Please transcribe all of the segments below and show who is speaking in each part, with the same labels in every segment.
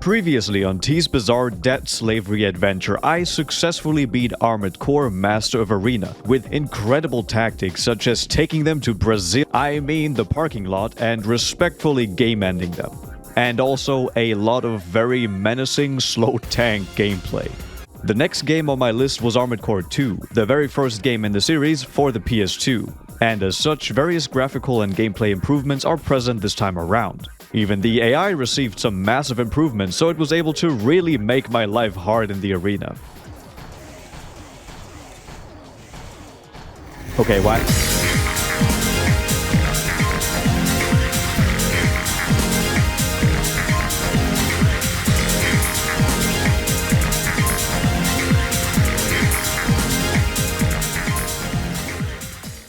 Speaker 1: Previously on T's Bizarre Debt Slavery Adventure, I successfully beat Armored Core Master of Arena with incredible tactics such as taking them to Brazil, the parking lot, and respectfully game-ending them. And also a lot of very menacing slow tank gameplay. The next game on my list was Armored Core 2, the very first game in the series for the PS2. And as such, various graphical and gameplay improvements are present this time around. Even the AI received some massive improvements, so it was able to really make my life hard in the arena. Okay, why?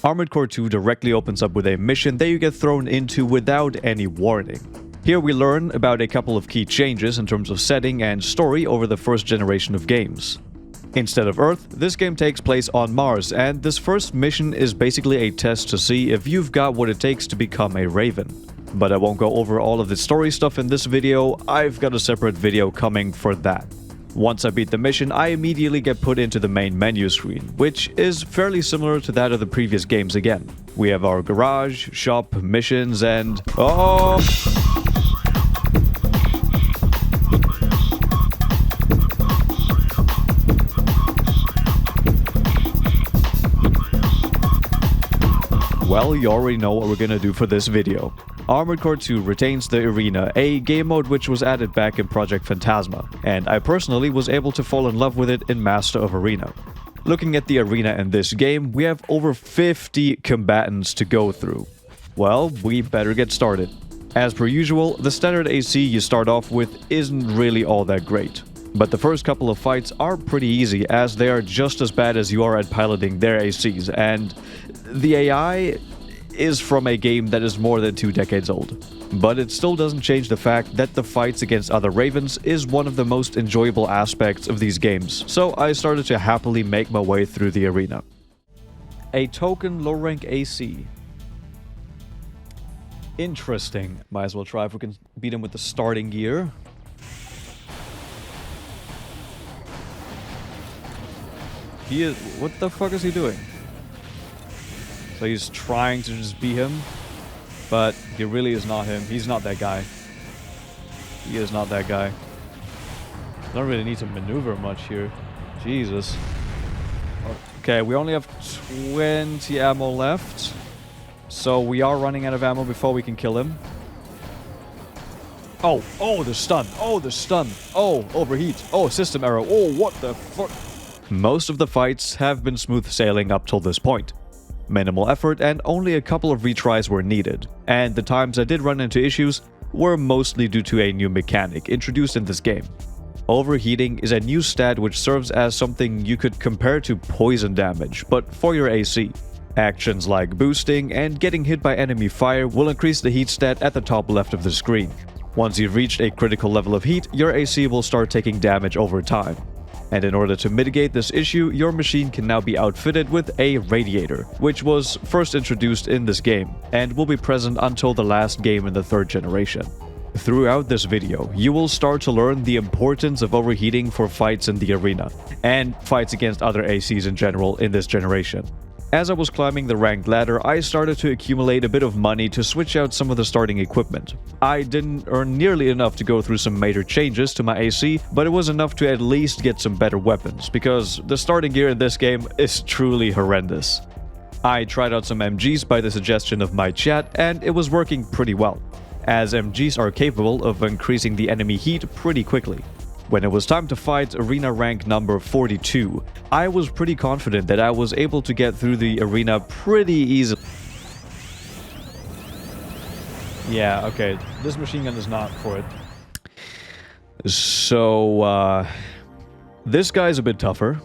Speaker 1: Armored Core 2 directly opens up with a mission that you get thrown into without any warning. Here we learn about a couple of key changes in terms of setting and story over the first generation of games. Instead of Earth, this game takes place on Mars, and this first mission is basically a test to see if you've got what it takes to become a Raven. But I won't go over all of the story stuff in this video, I've got a separate video coming for that. Once I beat the mission, I immediately get put into the main menu screen, which is fairly similar to that of the previous games again. We have our garage, shop, missions, and... oh! Well, you already know what we're gonna do for this video. Armored Core 2 retains the Arena, a game mode which was added back in Project Phantasma, and I personally was able to fall in love with it in Master of Arena. Looking at the arena in this game, we have over 50 combatants to go through. Well, we better get started. As per usual, the standard AC you start off with isn't really all that great. But the first couple of fights are pretty easy, as they are just as bad as you are at piloting their ACs, and the AI is from a game that is more than 2 decades old. But it still doesn't change the fact that the fights against other Ravens is one of the most enjoyable aspects of these games, so I started to happily make my way through the arena. A token low rank AC. Interesting. Might as well try if we can beat him with the starting gear. What the fuck is he doing? So he's trying to just beat him, but he really is not him. He's not that guy. He is not that guy. I don't really need to maneuver much here. Jesus. Okay, we only have 20 ammo left. So we are running out of ammo before we can kill him. Oh, the stun. Oh, the stun. Oh, overheat. Oh, system error. Oh, what the fuck? Most of the fights have been smooth sailing up till this point. Minimal effort and only a couple of retries were needed, and the times I did run into issues were mostly due to a new mechanic introduced in this game. Overheating is a new stat which serves as something you could compare to poison damage, but for your AC. Actions like boosting and getting hit by enemy fire will increase the heat stat at the top left of the screen. Once you've reached a critical level of heat, your AC will start taking damage over time. And in order to mitigate this issue, your machine can now be outfitted with a radiator, which was first introduced in this game, and will be present until the last game in the 3rd generation. Throughout this video, you will start to learn the importance of overheating for fights in the arena, and fights against other ACs in general in this generation. As I was climbing the ranked ladder, I started to accumulate a bit of money to switch out some of the starting equipment. I didn't earn nearly enough to go through some major changes to my AC, but it was enough to at least get some better weapons, because the starting gear in this game is truly horrendous. I tried out some MGs by the suggestion of my chat, and it was working pretty well, as MGs are capable of increasing the enemy heat pretty quickly. When it was time to fight arena rank number 42, I was pretty confident that I was able to get through the arena pretty easily. Yeah, okay, this machine gun is not for it. So, this guy's a bit tougher.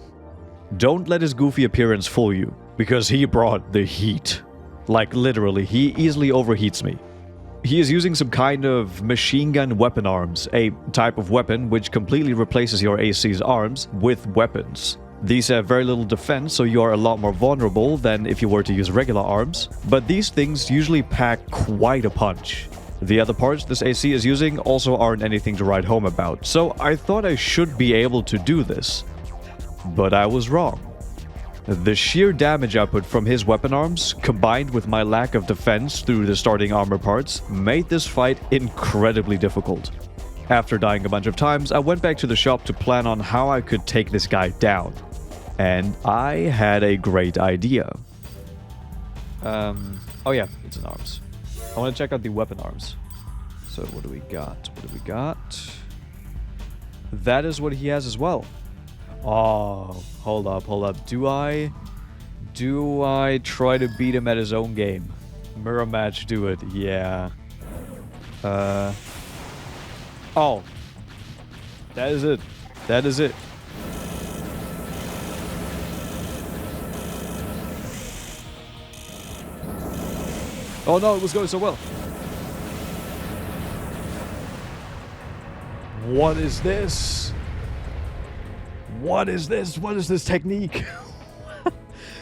Speaker 1: Don't let his goofy appearance fool you, because he brought the heat. Like, literally, he easily overheats me. He is using some kind of machine gun weapon arms, a type of weapon which completely replaces your AC's arms with weapons. These have very little defense, so you are a lot more vulnerable than if you were to use regular arms, but these things usually pack quite a punch. The other parts this AC is using also aren't anything to write home about, so I thought I should be able to do this. But I was wrong. The sheer damage output from his weapon arms, combined with my lack of defense through the starting armor parts, made this fight incredibly difficult. After dying a bunch of times, I went back to the shop to plan on how I could take this guy down. And I had a great idea. Oh yeah, it's in arms. I want to check out the weapon arms. So what do we got? What do we got? That is what he has as well. Oh, hold up. Do I try to beat him at his own game? Mirror match, do it. Yeah. Oh. That is it. That is it. Oh no, it was going so well. What is this? What is this? What is this technique?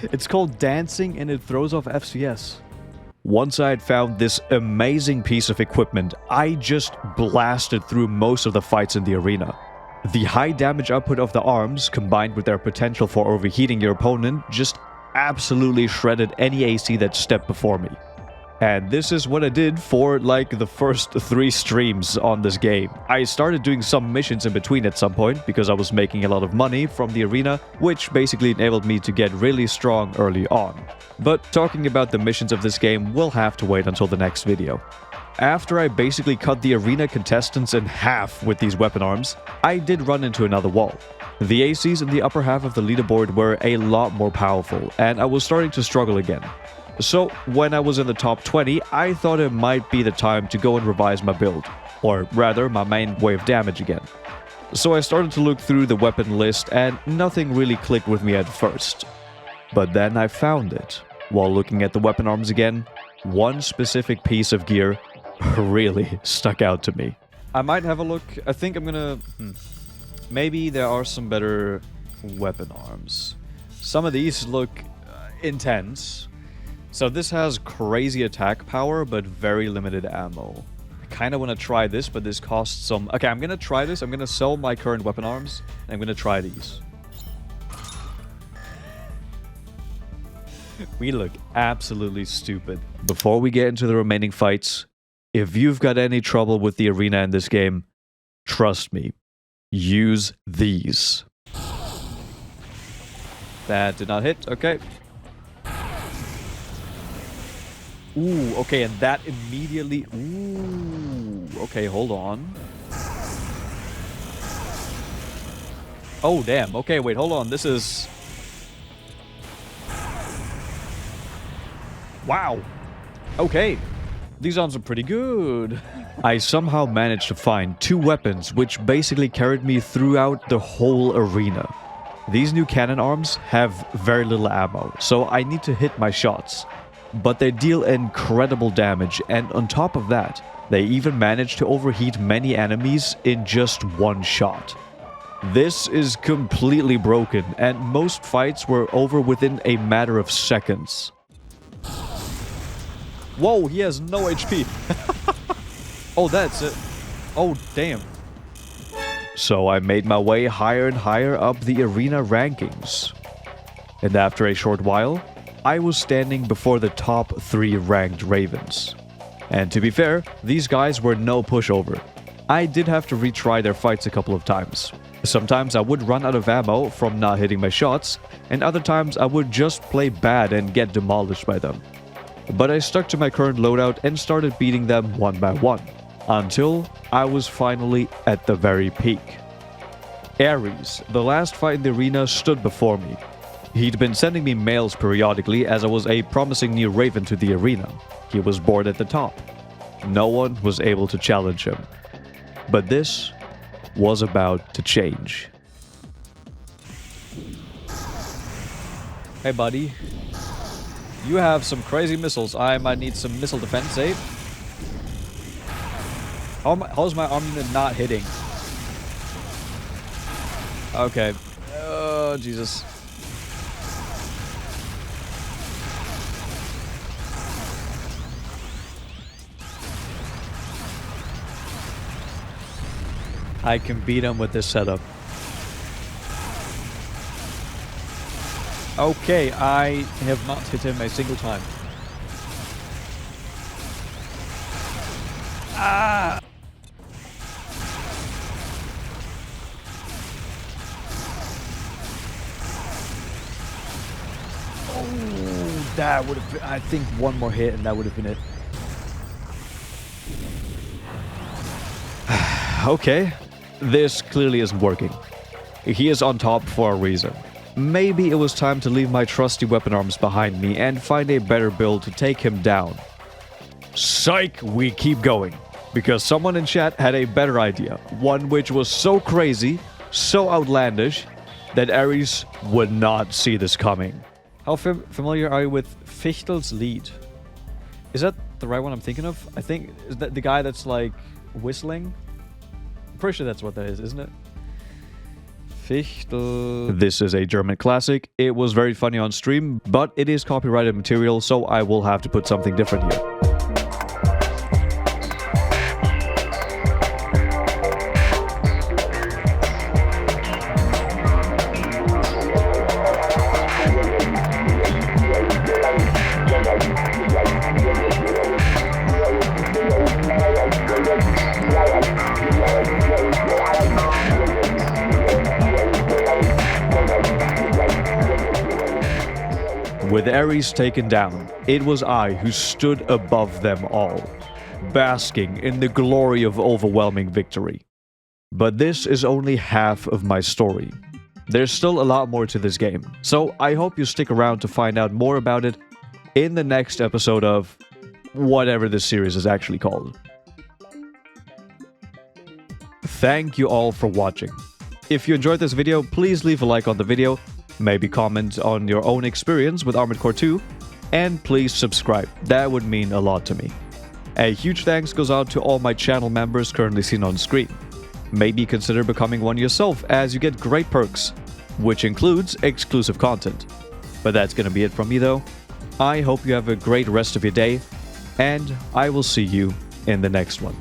Speaker 1: It's called dancing and it throws off FCS. Once I had found this amazing piece of equipment, I just blasted through most of the fights in the arena. The high damage output of the arms, combined with their potential for overheating your opponent, just absolutely shredded any AC that stepped before me. And this is what I did for like the first 3 streams on this game. I started doing some missions in between at some point because I was making a lot of money from the arena, which basically enabled me to get really strong early on. But talking about the missions of this game will have to wait until the next video. After I basically cut the arena contestants in half with these weapon arms, I did run into another wall. The ACs in the upper half of the leaderboard were a lot more powerful, and I was starting to struggle again. So, when I was in the top 20, I thought it might be the time to go and revise my build, or rather, my main way of damage again. So I started to look through the weapon list and nothing really clicked with me at first. But then I found it. While looking at the weapon arms again, one specific piece of gear really stuck out to me. I might have a look. I think I'm gonna... Maybe there are some better weapon arms. Some of these look intense. So this has crazy attack power, but very limited ammo. I kind of want to try this, but this costs some... Okay, I'm going to try this. I'm going to sell my current weapon arms, and I'm going to try these. We look absolutely stupid. Before we get into the remaining fights, if you've got any trouble with the arena in this game, trust me, use these. That did not hit. Okay. Ooh, okay, and that immediately... Ooh, okay, hold on. Oh, damn. Okay, wait, hold on. This is... Wow. Okay. These arms are pretty good. I somehow managed to find 2 weapons which basically carried me throughout the whole arena. These new cannon arms have very little ammo, so I need to hit my shots. But they deal incredible damage, and on top of that, they even manage to overheat many enemies in just one shot. This is completely broken, and most fights were over within a matter of seconds. Whoa, he has no HP. Oh, that's it. Oh, damn. So I made my way higher and higher up the arena rankings. And after a short while, I was standing before the top 3 ranked Ravens. And to be fair, these guys were no pushover. I did have to retry their fights a couple of times. Sometimes I would run out of ammo from not hitting my shots, and other times I would just play bad and get demolished by them. But I stuck to my current loadout and started beating them one by one, until I was finally at the very peak. Aorus, the last fight in the arena, stood before me. He'd been sending me mails periodically as I was a promising new Raven to the arena. He was bored at the top. No one was able to challenge him. But this was about to change. Hey buddy. You have some crazy missiles. I might need some missile defense, eh? How's my arm unit not hitting? Okay. Oh, Jesus. I can beat him with this setup. Okay, I have not hit him a single time. Ah! Oh, that would have been, I think one more hit and that would have been it. Okay, this clearly isn't working. He is on top for a reason. Maybe it was time to leave my trusty weapon arms behind me and find a better build to take him down. Psych, we keep going. Because someone in chat had a better idea. One which was so crazy, so outlandish, that Ares would not see this coming. How familiar are you with Fichtel's Lied? Is that the right one I'm thinking of? I think, is that the guy that's like whistling? I'm pretty sure that's what that is, isn't it? Fichtel. This is a German classic. It was very funny on stream, but it is copyrighted material, so I will have to put something different here. With Ares taken down, it was I who stood above them all, basking in the glory of overwhelming victory. But this is only half of my story. There's still a lot more to this game, so I hope you stick around to find out more about it in the next episode of whatever this series is actually called. Thank you all for watching. If you enjoyed this video, please leave a like on the video, maybe comment on your own experience with Armored Core 2, and please subscribe. That would mean a lot to me. A huge thanks goes out to all my channel members currently seen on screen. Maybe consider becoming one yourself as you get great perks, which includes exclusive content. But that's gonna be it from me though. I hope you have a great rest of your day, and I will see you in the next one.